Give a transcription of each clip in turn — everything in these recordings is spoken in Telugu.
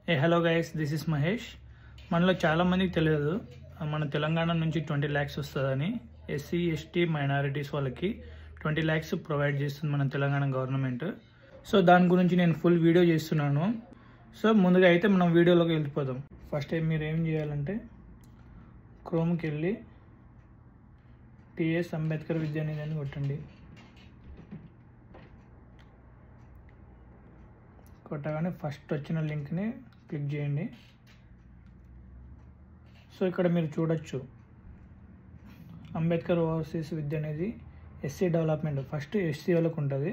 Hello guys, this is Mahesh. మనలో చాలామందికి తెలియదు మన తెలంగాణ నుంచి 20 lakhs వస్తుందని. ఎస్సీ ఎస్టీ మైనారిటీస్ వాళ్ళకి 20 lakhs ప్రొవైడ్ చేస్తుంది మన తెలంగాణ గవర్నమెంట్. సో దాని గురించి నేను ఫుల్ వీడియో చేస్తున్నాను. సో ముందుగా అయితే మనం వీడియోలోకి వెళ్ళిపోదాం. ఫస్ట్ టైం మీరు ఏం చేయాలంటే క్రోమ్కి వెళ్ళి టిఎస్ అంబేద్కర్ విద్యానిధి అని కొట్టండి. కొట్టగానే ఫస్ట్ వచ్చిన లింక్ని క్లిక్ చేయండి. సో ఇక్కడ మీరు చూడొచ్చు Ambedkar overseas Vidyanidhi SC development. First SC వాళ్ళకు ఉంటుంది.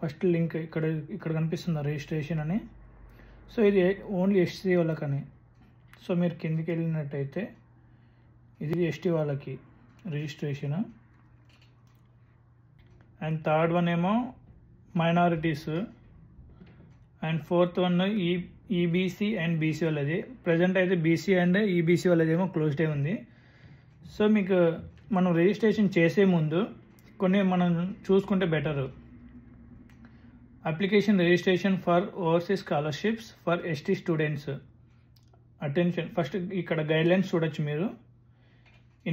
ఫస్ట్ లింక్ ఇక్కడ కనిపిస్తుంది రిజిస్ట్రేషన్ అని. సో ఇది ఓన్లీ ఎస్సీ వాళ్ళకని. సో మీరు కిందికి వెళ్ళినట్టయితే ఇది ఎస్టీ వాళ్ళకి రిజిస్ట్రేషన్. అండ్ థర్డ్ వన్ ఏమో minorities. And fourth one EBC and BC వాళ్ళది. ప్రజెంట్ అయితే బీసీ అండ్ ఈబీసీ వాళ్ళదేమో క్లోజ్డ్ ఉంది. సో మీకు మనం రిజిస్ట్రేషన్ చేసే ముందు కొన్ని మనం చూసుకుంటే better. Application registration for overseas scholarships for ST students. Attention, first ఇక్కడ గైడ్లైన్స్ చూడొచ్చు మీరు.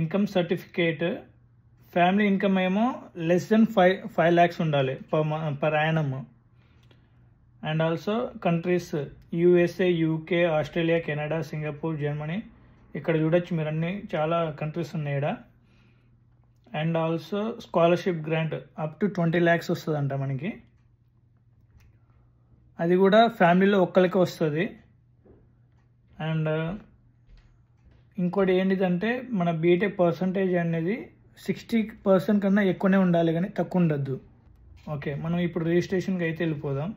ఇన్కమ్ సర్టిఫికేట్, ఫ్యామిలీ ఇన్కమ్ ఏమో లెస్ దెన్ 5 lakhs ఉండాలి per annum. And also countries USA, UK, Australia, Canada, Singapore, Germany. ఇక్కడ చూడొచ్చు మీరు అన్ని చాలా కంట్రీస్ ఉన్నాయి ఇక్కడ. And also scholarship grant up to 20 lakhs వస్తుందంట మనకి. అది కూడా ఫ్యామిలీలో ఒక్కరికి వస్తుంది. అండ్ ఇంకోటి ఏంటిదంటే మన బీటెక్ పర్సంటేజ్ అనేది 60% కన్నా ఎక్కువనే ఉండాలి, కానీ తక్కువ ఉండద్దు. ఓకే, మనం ఇప్పుడు రిజిస్ట్రేషన్కి అయితే వెళ్ళిపోదాం.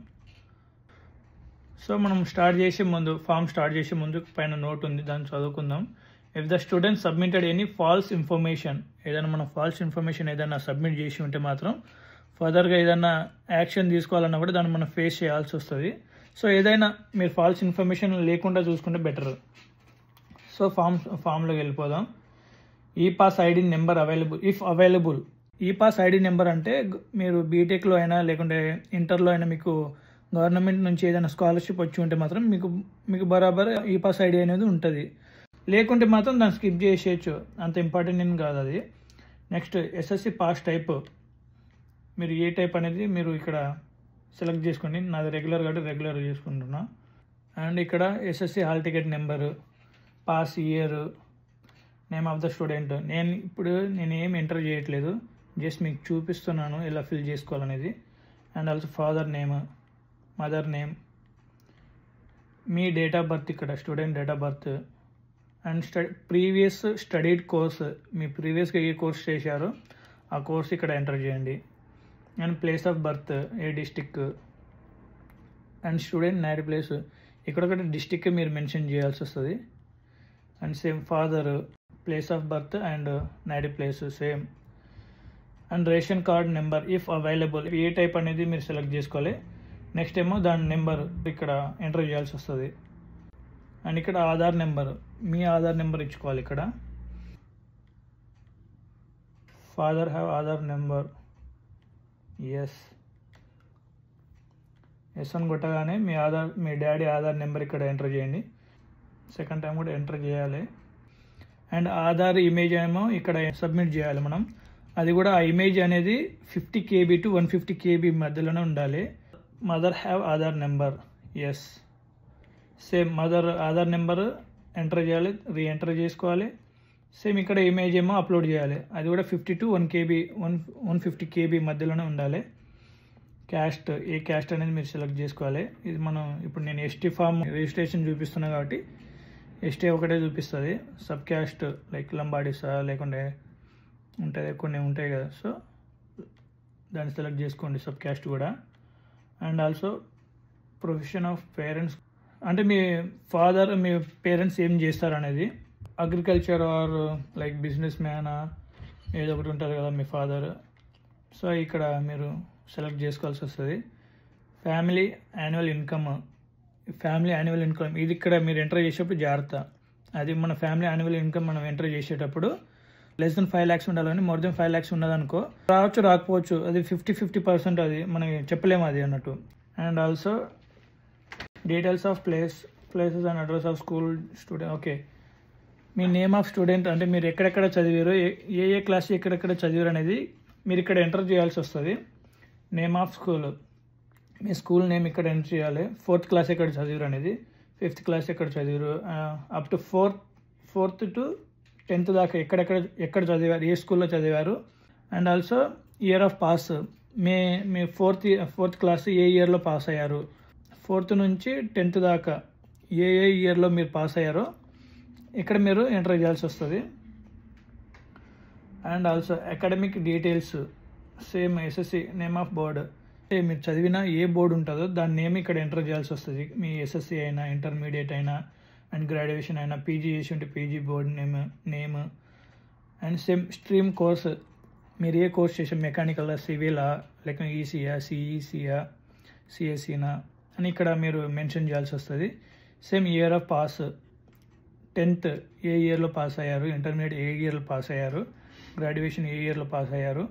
సో మనం ఫామ్ స్టార్ట్ చేసే ముందు పైన నోట్ ఉంది, దాన్ని చదువుకుందాం. If the student submitted any false information, ఏదైనా మనం ఫాల్స్ ఇన్ఫర్మేషన్ ఏదైనా సబ్మిట్ చేసి ఉంటే మాత్రం ఫర్దర్గా ఏదైనా యాక్షన్ తీసుకోవాలన్నా కూడా దాన్ని మనం ఫేస్ చేయాల్సి వస్తుంది. సో ఏదైనా మీరు ఫాల్స్ ఇన్ఫర్మేషన్ లేకుండా చూసుకుంటే బెటర్. సో ఫామ్లోకి వెళ్ళిపోదాం. ఈ pass ID number available if available. ఈ పాస్ ఐడి నెంబర్ అంటే మీరు బీటెక్లో అయినా లేకుంటే ఇంటర్లో అయినా మీకు గవర్నమెంట్ నుంచి ఏదైనా స్కాలర్షిప్ వచ్చి ఉంటే మాత్రం మీకు బరాబర్ ఈ పాస్ ఐడి అనేది ఉంటుంది. లేకుంటే మాత్రం దాన్ని స్కిప్ చేసేయచ్చు, అంత ఇంపార్టెంట్ ఏం కాదు అది. Next SSC pass type. మీరు ఏ టైప్ అనేది మీరు ఇక్కడ సెలెక్ట్ చేసుకోండి. నాది రెగ్యులర్ కాబట్టి రెగ్యులర్ చేసుకుంటున్నా. అండ్ ఇక్కడ SSC hall ticket number, pass year, name of the student. నేను ఏం ఎంటర్ చేయట్లేదు, జస్ట్ మీకు చూపిస్తున్నాను ఎలా ఫిల్ చేసుకోవాలనేది. And also father name, mother name, మీ డేట్ ఆఫ్ బర్త్, ఇక్కడ student date of birth. And previous studied course, మీ ప్రీవియస్గా ఏ కోర్స్ చేశారో ఆ కోర్స్ ఇక్కడ ఎంటర్ చేయండి. అండ్ ప్లేస్ ఆఫ్ బర్త్, ఏ district. And student native place, ఇక్కడ ఒకటి డిస్టిక్ మీరు మెన్షన్ చేయాల్సి వస్తుంది. And same father, place of birth and native place same. And ration card number if available, ఏ టైప్ అనేది మీరు సెలెక్ట్ చేసుకోవాలి. నెక్స్ట్ ఏమో దాని నెంబర్ ఇక్కడ ఎంటర్ చేయాల్సి వస్తుంది. అండ్ ఇక్కడ ఆధార్ నెంబర్, మీ ఆధార్ నెంబర్ ఇచ్చుకోవాలి. ఇక్కడ father have Aadhaar number, yes అని కొట్టగానే మీ డాడీ ఆధార్ నెంబర్ ఇక్కడ ఎంటర్ చేయండి. సెకండ్ టైం కూడా ఎంటర్ చేయాలి. అండ్ ఆధార్ ఇమేజ్ ఏమో ఇక్కడ సబ్మిట్ చేయాలి మనం. అది కూడా ఆ ఇమేజ్ అనేది 50 KB to 150 KB మధ్యలోనే ఉండాలి. Mother have Aadhaar number, yes. Same mother Aadhaar number enter చేయాలి, రీఎంటర్ చేసుకోవాలి. సేమ్ ఇక్కడ ఇమేజ్ ఏమో అప్లోడ్ చేయాలి. అది కూడా 50 to 150 KB మధ్యలోనే ఉండాలి. క్యాస్ట్, ఏ క్యాస్ట్ అనేది మీరు సెలెక్ట్ చేసుకోవాలి. ఇది ఇప్పుడు నేను ఎస్టీ ఫామ్ రిజిస్ట్రేషన్ చూపిస్తున్నా కాబట్టి ఎస్టీ ఒకటే చూపిస్తుంది. సబ్ క్యాస్ట్ లైక్ లంబాడీసా లేకుంటే కొన్ని ఉంటాయి కదా, సో దాన్ని సెలెక్ట్ చేసుకోండి సబ్ క్యాస్ట్ కూడా. And also profession of parents, అంటే మీ పేరెంట్స్ ఏం చేస్తారు అనేది. అగ్రికల్చర్ ఆర్ లైక్ బిజినెస్ మ్యానా ఏదో ఒకటి ఉంటుంది కదా మీ ఫాదర్. సో ఇక్కడ మీరు సెలెక్ట్ చేసుకోవాల్సి వస్తుంది. ఫ్యామిలీ యాన్యువల్ ఇన్కమ్ ఇది ఇక్కడ మీరు ఎంటర్ చేసేటప్పుడు జాగ్రత్త. అది మన ఫ్యామిలీ యాన్యువల్ ఇన్కమ్ మనం ఎంటర్ చేసేటప్పుడు లెస్ దెన్ 5 lakhs ఉండాలని. మోర్ దెన్ 5 lakhs ఉన్నదనుకో రావచ్చు, రాకపోవచ్చు. అది 50-50% అది మనం చెప్పలేము అది అన్నట్టు. And also details of places and address of school student. Okay, me name of student అంటే మీరు ఎక్కడెక్కడ చదివారు, ఏ క్లాస్ ఎక్కడెక్కడ చదివారు అనేది మీరు ఇక్కడ ఎంటర్ చేయాల్సి వస్తుంది. Name of school, me school name ఇక్కడ ఎంటర్ చేయాలి. 4th క్లాస్ ఎక్కడ చదివారు అనేది, 5th క్లాస్ ఎక్కడ చదివారు, up to 4th to 10th దాకా ఎక్కడ చదివారు, ఏ స్కూల్లో చదివారు. And also year of pass, మీ 4th క్లాస్ ఏ ఇయర్లో పాస్ అయ్యారు, 4th నుంచి 10th దాకా ఏ ఇయర్లో మీరు పాస్ అయ్యారో ఇక్కడ మీరు ఎంటర్ చేయాల్సి వస్తుంది. And also academic details same SSC name of board, మీరు చదివిన ఏ బోర్డు ఉంటుందో దాని నేమ్ ఇక్కడ ఎంటర్ చేయాల్సి వస్తుంది. మీ ఎస్ఎస్సి అయినా, ఇంటర్మీడియట్ అయినా, అండ్ గ్రాడ్యుయేషన్ అయినా, పీజీ చేసి ఉంటే PG board name and same stream course, మీరు ఏ కోర్స్ చేసారు, మెకానికల్, సివిలా, లేక ఈసీయా, సిఈసీయా, సిఎస్సీనా అని ఇక్కడ మీరు మెన్షన్ చేయాల్సి వస్తుంది. Same year of pass, 10th ఏ ఇయర్లో పాస్ అయ్యారు, ఇంటర్మీడియట్ ఏ ఇయర్లో పాస్ అయ్యారు, గ్రాడ్యుయేషన్ ఏ ఇయర్లో పాస్ అయ్యారు.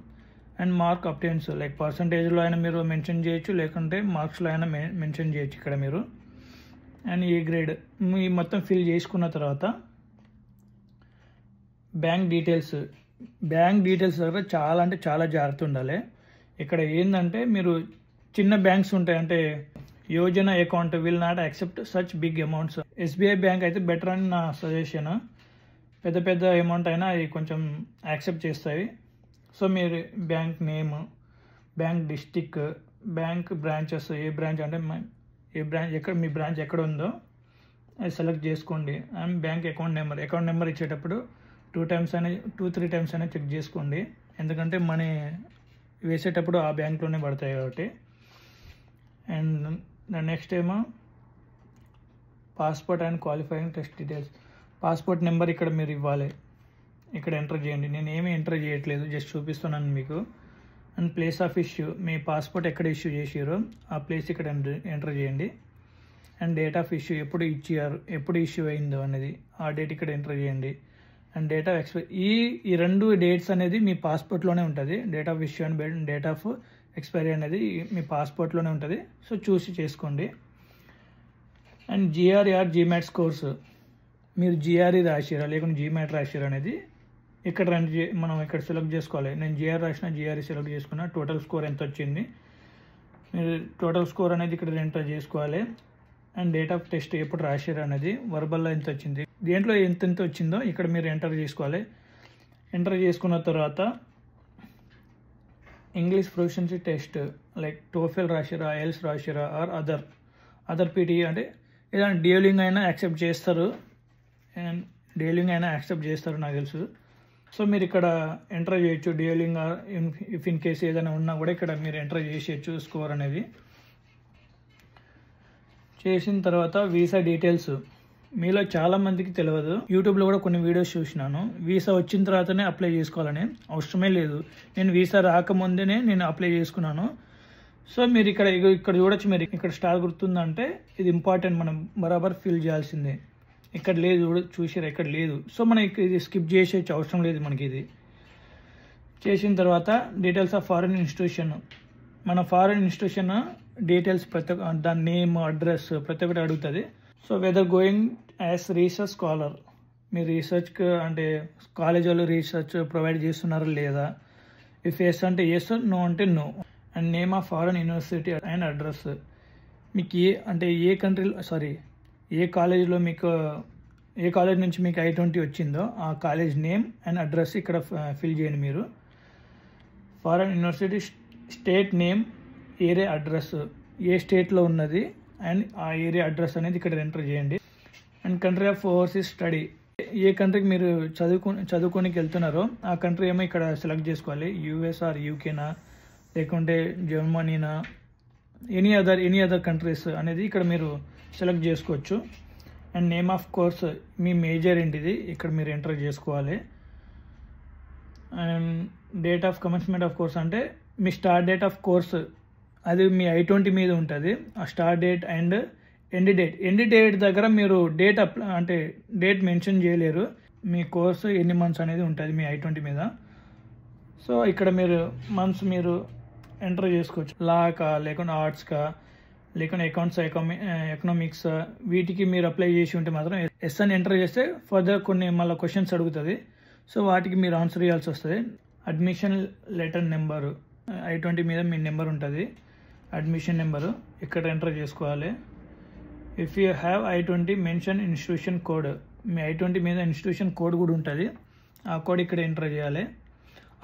అండ్ మార్క్ అప్టెన్స్, లైక్ పర్సంటేజ్లో అయినా మీరు మెన్షన్ చేయొచ్చు, లేకుంటే మార్క్స్లో అయినా మెన్షన్ చేయొచ్చు ఇక్కడ మీరు. అండ్ ఏ గ్రేడ్ మీ మొత్తం ఫిల్ చేసుకున్న తర్వాత బ్యాంక్ డీటెయిల్స్ దగ్గర చాలా అంటే చాలా జాగ్రత్త ఉండాలి. ఇక్కడ ఏంటంటే మీరు చిన్న బ్యాంక్స్ ఉంటాయి, అంటే Yojana account will not accept such big amounts. SBI bank అయితే బెటర్ అని నా సజెషన్. పెద్ద అమౌంట్ అయినా అవి కొంచెం యాక్సెప్ట్ చేస్తాయి. సో మీరు bank name, bank district, bank branches, ఏ బ్రాంచ్ అంటే ఎక్కడ మీ బ్రాంచ్ ఎక్కడ ఉందో అది సెలెక్ట్ చేసుకోండి. అండ్ బ్యాంక్ అకౌంట్ నెంబర్ ఇచ్చేటప్పుడు 2-3 టైమ్స్ అయినా చెక్ చేసుకోండి, ఎందుకంటే మనీ వేసేటప్పుడు ఆ బ్యాంక్లోనే పడతాయి కాబట్టి. అండ్ నెక్స్ట్ ఏమో passport and qualifying test details. Passport number ఇక్కడ మీరు ఇవ్వాలి, ఇక్కడ ఎంటర్ చేయండి. నేను ఏమీ ఎంటర్ చేయట్లేదు, జస్ట్ చూపిస్తున్నాను మీకు. And place of issue, me passport ఎక్కడ ఇష్యూ చేసారో ఆ ప్లేస్ ఇక్కడ ఎంటర్ చేయండి. అండ్ డేట్ ఆఫ్ ఇష్యూ, ఎప్పుడు ఇష్యూ అయిందో అనేది ఆ డేట్ ఇక్కడ ఎంటర్ చేయండి. అండ్ డేట్ ఆఫ్ ఎక్స్పైరీ, ఈ 2 డేట్స్ అనేది మీ పాస్పోర్ట్లోనే ఉంటుంది. Date of issue and date of expiry అనేది మీ పాస్పోర్ట్లోనే ఉంటుంది, సో చూసి చేసుకోండి. And GRE or GMAT scores, మీరు జిఆర్ఈ రాసిరా లేకుంటే జీమాట్ రాసిరా అనేది ఇక్కడ మనం ఇక్కడ సెలెక్ట్ చేసుకోవాలి. నేను జిఆర్ రాసిన, జిఆర్ఈ సెలెక్ట్ చేసుకున్నా, టోటల్ స్కోర్ ఎంత వచ్చింది, మీరు టోటల్ స్కోర్ అనేది ఇక్కడ ఎంటర్ చేసుకోవాలి. అండ్ డేట్ ఆఫ్ టెస్ట్ ఎప్పుడు రాసిరా అనేది, వర్బల్లో ఎంత వచ్చింది, దేంట్లో ఎంత వచ్చిందో ఇక్కడ మీరు ఎంటర్ చేసుకోవాలి. ఎంటర్ చేసుకున్న తర్వాత English proficiency test, like TOEFL రాసిరా, ఐఎల్స్ రాసిరా, ఆర్ అదర్ పీటీ అంటే ఏదైనా డ్యూలింగ్ అయినా యాక్సెప్ట్ చేస్తారు, అండ్ డ్యూలింగ్ అయినా యాక్సెప్ట్ చేస్తారు నాకు తెలుసు. సో మీరు ఇక్కడ ఎంటర్ చేయొచ్చు డ్యూలింగ్, ఇఫ్ ఇన్ కేసు ఏదైనా ఉన్నా కూడా ఇక్కడ మీరు ఎంటర్ చేసేయచ్చు స్కోర్ అనేది. చేసిన తర్వాత వీసా డీటెయిల్స్, మీలో చాలామందికి తెలియదు, యూట్యూబ్లో కూడా కొన్ని వీడియోస్ చూసినాను, వీసా వచ్చిన తర్వాతనే అప్లై చేసుకోవాలని. అవసరమే లేదు, నేను వీసా రాకముందేనే నేను అప్లై చేసుకున్నాను. సో మీరు ఇక్కడ చూడొచ్చు, మీరు ఇక్కడ స్టార్ గుర్తుందంటే ఇది ఇంపార్టెంట్, మనం బరాబర్ ఫిల్ చేయాల్సిందే. ఇక్కడ లేదు, చూసారా ఇక్కడ లేదు, సో మనం ఇది స్కిప్ చేసేయచ్చు, అవసరం లేదు మనకి. ఇది చేసిన తర్వాత డీటెయిల్స్ ఆఫ్ ఫారిన్ ఇన్స్టిట్యూషన్, మన ఫారిన్ ఇన్స్టిట్యూషన్ డీటెయిల్స్ దాని నేమ్, అడ్రస్ ప్రతి ఒక్కటి అడుగుతుంది. So whether going as research scholar, మీరు రీసెర్చ్కి అంటే కాలేజ్ వాళ్ళు రీసెర్చ్ ప్రొవైడ్ చేస్తున్నారా లేదా, ఇఫ్ ఎస్ అంటే ఎస్, నో అంటే no. And name of foreign university and address, మీకు ఏ కంట్రీలో ఏ కాలేజ్లో ఏ కాలేజ్ నుంచి మీకు I-20 వచ్చిందో ఆ కాలేజ్ నేమ్ అండ్ అడ్రస్ ఇక్కడ ఫిల్ చేయండి మీరు. Foreign university state name, area address, ఏ స్టేట్లో ఉన్నది అండ్ ఆ ఏరియా అడ్రస్ అనేది ఇక్కడ ఎంటర్ చేయండి. And country of overseas study, ఏ కంట్రీకి మీరు చదువుకోనికి వెళ్తున్నారో ఆ కంట్రీ ఏమో ఇక్కడ సెలెక్ట్ చేసుకోవాలి. యూఎస్ ఆర్ యూకేనా, లేకుంటే జర్మనీనా, ఎనీ అదర్ కంట్రీస్ అనేది ఇక్కడ మీరు సెలెక్ట్ చేసుకోవచ్చు. And name of course, me major ఏంటిది ఇక్కడ మీరు ఎంటర్ చేసుకోవాలి. And date of commencement of course అంటే మీ స్టార్ట్ డేట్ ఆఫ్ కోర్స్ అది మీ I-20 మీద ఉంటుంది, ఆ start date and end date దగ్గర మీరు డేట్ మెన్షన్ చేయలేరు, మీ కోర్సు ఎన్ని మంత్స్ అనేది ఉంటుంది మీ I-20 మీద. సో ఇక్కడ మీరు మంత్స్ మీరు ఎంటర్ చేసుకోవచ్చు, లాకా లేకుంటే ఆర్ట్స్కా, లేకుంటే అకౌంట్స్ ఎకనామిక్స్ వీటికి మీరు అప్లై చేసి ఉంటే మాత్రం ఎస్ అని ఎంటర్ చేస్తే ఫర్దర్ కొన్ని మళ్ళీ క్వశ్చన్స్ అడుగుతుంది. సో వాటికి మీరు ఆన్సర్ చేయాల్సి వస్తుంది. అడ్మిషన్ లెటర్ నెంబరు I-20 మీద మీ నెంబర్ ఉంటుంది, అడ్మిషన్ నెంబరు ఇక్కడ ఎంటర్ చేసుకోవాలి. If you have I-20 mention institution code, me I-20 మీద ఇన్స్టిట్యూషన్ కోడ్ కూడా ఉంటుంది, ఆ కోడ్ ఇక్కడ ఎంటర్ చేయాలి.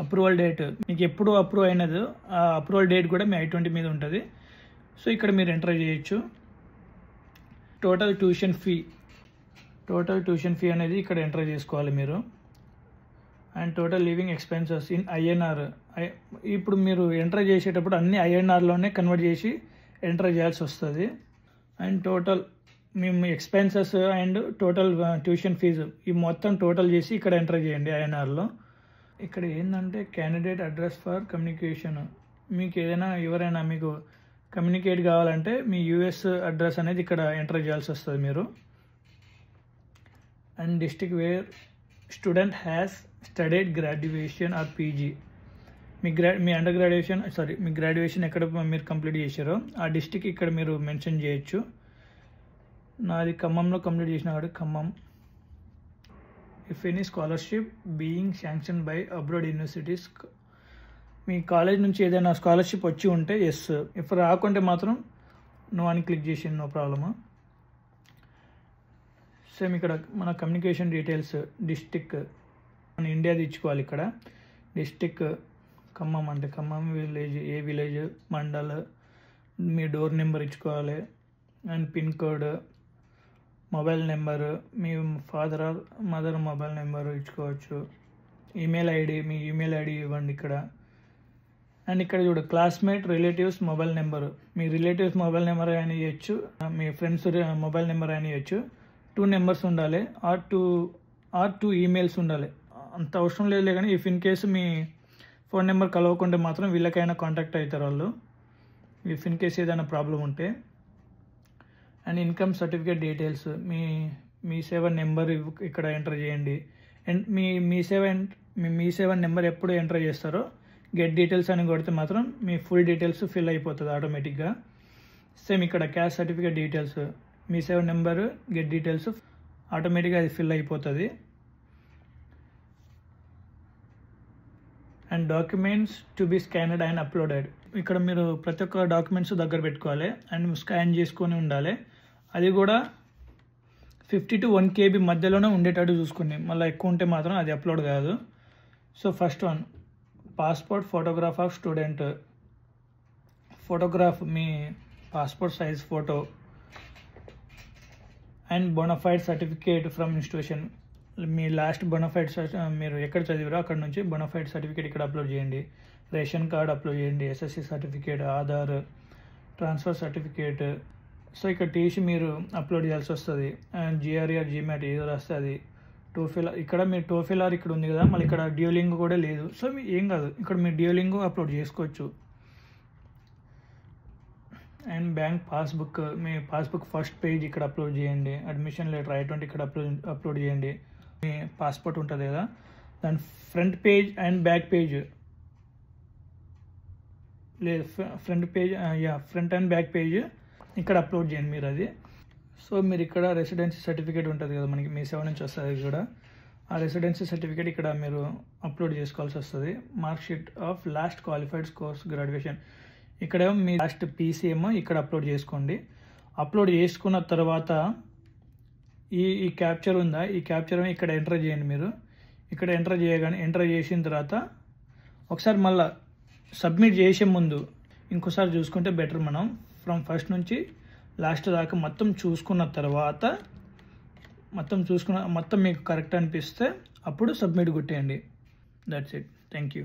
అప్రూవల్ డేట్ మీకు ఎప్పుడు అప్రూవ్ అయినదో ఆ అప్రూవల్ డేట్ కూడా మీ I-20 మీద ఉంటుంది. సో ఇక్కడ మీరు ఎంటర్ చేయొచ్చు. టోటల్ ట్యూషన్ ఫీ అనేది ఇక్కడ ఎంటర్ చేసుకోవాలి మీరు. And total living expenses in INR. ఇప్పుడు మీరు ఎంటర్ చేసేటప్పుడు అన్ని INRలోనే కన్వర్ట్ చేసి ఎంటర్ చేయాల్సి వస్తుంది. అండ్ టోటల్ మేము expenses and total tuition fee ఈ మొత్తం టోటల్ చేసి ఇక్కడ ఎంటర్ చేయండి INRలో. ఇక్కడ ఏంటంటే క్యాండిడేట్ అడ్రస్ ఫర్ కమ్యూనికేషన్, మీకు ఏదైనా ఎవరైనా మీకు కమ్యూనికేట్ కావాలంటే మీ US అడ్రస్ అనేది ఇక్కడ ఎంటర్ చేయాల్సి వస్తుంది మీరు. And district wear student has studied graduation are PG, me under graduation me graduation ఎక్కడ మీరు కంప్లీట్ చేశారో ఆ డిస్ట్రిక్ట్ ఇక్కడ మీరు మెన్షన్ చేయొచ్చు. నాది ఖమ్మంలో కంప్లీట్ చేసిన వాడు Khammam. If any scholarship being sanction by abroad universities, me college నుంచి ఏదైనా స్కాలర్షిప్ వచ్చి ఉంటే ఎస్, ఇప్పుడు రాకుంటే మాత్రం నో అని క్లిక్ చేసి నో ప్రాబ్లము. సేమ్ ఇక్కడ మన కమ్యూనికేషన్ డీటెయిల్స్ డిస్టిక్ మన ఇండియాది ఇచ్చుకోవాలి. ఇక్కడ డిస్టిక్ ఖమ్మం అంటే ఖమ్మం విలేజ్, ఏ విలేజ్, మండల్, మీ డోర్ నెంబర్ ఇచ్చుకోవాలి. And pin code, mobile number, మీ father or mother mobile number ఇచ్చుకోవచ్చు. ఈమెయిల్ ఐడి, మీ ఈమెయిల్ ఐడి ఇవ్వండి ఇక్కడ. అండ్ ఇక్కడ చూడ క్లాస్మేట్ రిలేటివ్స్ మొబైల్ నెంబరు, మీ రిలేటివ్స్ మొబైల్ నెంబర్ అయినా ఇవ్వచ్చు, మీ ఫ్రెండ్స్ మొబైల్ నెంబర్ అయినా ఇవ్వచ్చు. 2 నెంబర్స్ ఉండాలి ఆర్ టూ ఈమెయిల్స్ ఉండాలి. అంత అవసరం లేదు కానీ ఇఫ్ ఇన్ కేసు మీ ఫోన్ నెంబర్ కలవకుంటే మాత్రం వీళ్ళకైనా కాంటాక్ట్ అవుతారు వాళ్ళు, ఇఫ్ ఇన్ కేసు ఏదైనా ప్రాబ్లం ఉంటే. And income certificate details, Mee Seva number ఇక్కడ ఎంటర్ చేయండి. అండ్ మీ సేవ నెంబర్ ఎప్పుడు ఎంటర్ చేస్తారో గెట్ డీటెయిల్స్ అని కొడితే మాత్రం మీ ఫుల్ డీటెయిల్స్ ఫిల్ అయిపోతుంది ఆటోమేటిక్గా. సేమ్ ఇక్కడ క్యాస్ట్ సర్టిఫికేట్ డీటెయిల్స్, మీ సేవ నెంబరు గెట్ డీటెయిల్స్ ఆటోమేటిక్గా అది ఫిల్ అయిపోతుంది. And documents to be scanned and uploaded, ఇక్కడ మీరు ప్రతి ఒక్క డాక్యుమెంట్స్ దగ్గర పెట్టుకోవాలి అండ్ స్కాన్ చేసుకొని ఉండాలి. అది కూడా 50 to 1 KB మధ్యలోనే ఉండేటట్టు చూసుకోండి, మళ్ళీ ఎక్కువ ఉంటే మాత్రం అది అప్లోడ్ కాదు. So first one passport photograph of student, photograph మీ passport size photo. And bonafide certificate from institution, మీ లాస్ట్ బొనఫైడ్ మీరు ఎక్కడ చదివారో అక్కడ నుంచి బొనఫైడ్ సర్టిఫికేట్ ఇక్కడ అప్లోడ్ చేయండి. రేషన్ కార్డ్ అప్లోడ్ చేయండి, SSC certificate, Aadhaar, transfer certificate. So ఇక్కడ టీసీ మీరు అప్లోడ్ చేయాల్సి వస్తుంది. అండ్ GRE, GMAT ఏదో రాస్తే అది. టోఫెల్ ఇక్కడ మీ టోఫెల్ ఇక్కడ ఉంది కదా, మళ్ళీ ఇక్కడ డ్యూలింగ్ కూడా లేదు. సో ఏం కాదు, ఇక్కడ మీరు డ్యూలింగ్ అప్లోడ్ చేసుకోవచ్చు. And bank passbook, me passbook first page ఇక్కడ అప్లోడ్ చేయండి. అడ్మిషన్ లెటర్ I-20 ఇక్కడ అప్లోడ్ చేయండి. మీ పాస్పోర్ట్ ఉంటుంది కదా, దాని front page and back page లేదు, ఫ్రంట్ అండ్ బ్యాక్ పేజ్ ఇక్కడ అప్లోడ్ చేయండి మీరు అది. సో మీరు ఇక్కడ రెసిడెన్సీ సర్టిఫికేట్ ఉంటుంది కదా మనకి, మీ సేవ నుంచి వస్తుంది కూడా, ఆ రెసిడెన్సీ సర్టిఫికేట్ ఇక్కడ మీరు అప్లోడ్ చేసుకోవాల్సి వస్తుంది. Marksheet of last qualified course graduation, ఇక్కడ మీ లాస్ట్ PCM ఇక్కడ అప్లోడ్ చేసుకోండి. అప్లోడ్ చేసుకున్న తర్వాత ఈ క్యాప్చర్ ఉందా, ఈ క్యాప్చర్ ఇక్కడ ఎంటర్ చేయండి. మీరు ఇక్కడ ఎంటర్ చేసిన తర్వాత ఒకసారి మళ్ళీ సబ్మిట్ చేసే ముందు ఇంకోసారి చూసుకుంటే బెటర్. మనం ఫ్రమ్ ఫస్ట్ నుంచి లాస్ట్ దాకా మొత్తం చూసుకున్న తర్వాత మొత్తం మీకు కరెక్ట్ అనిపిస్తే అప్పుడు సబ్మిట్ కొట్టేయండి. That's it. Thank you.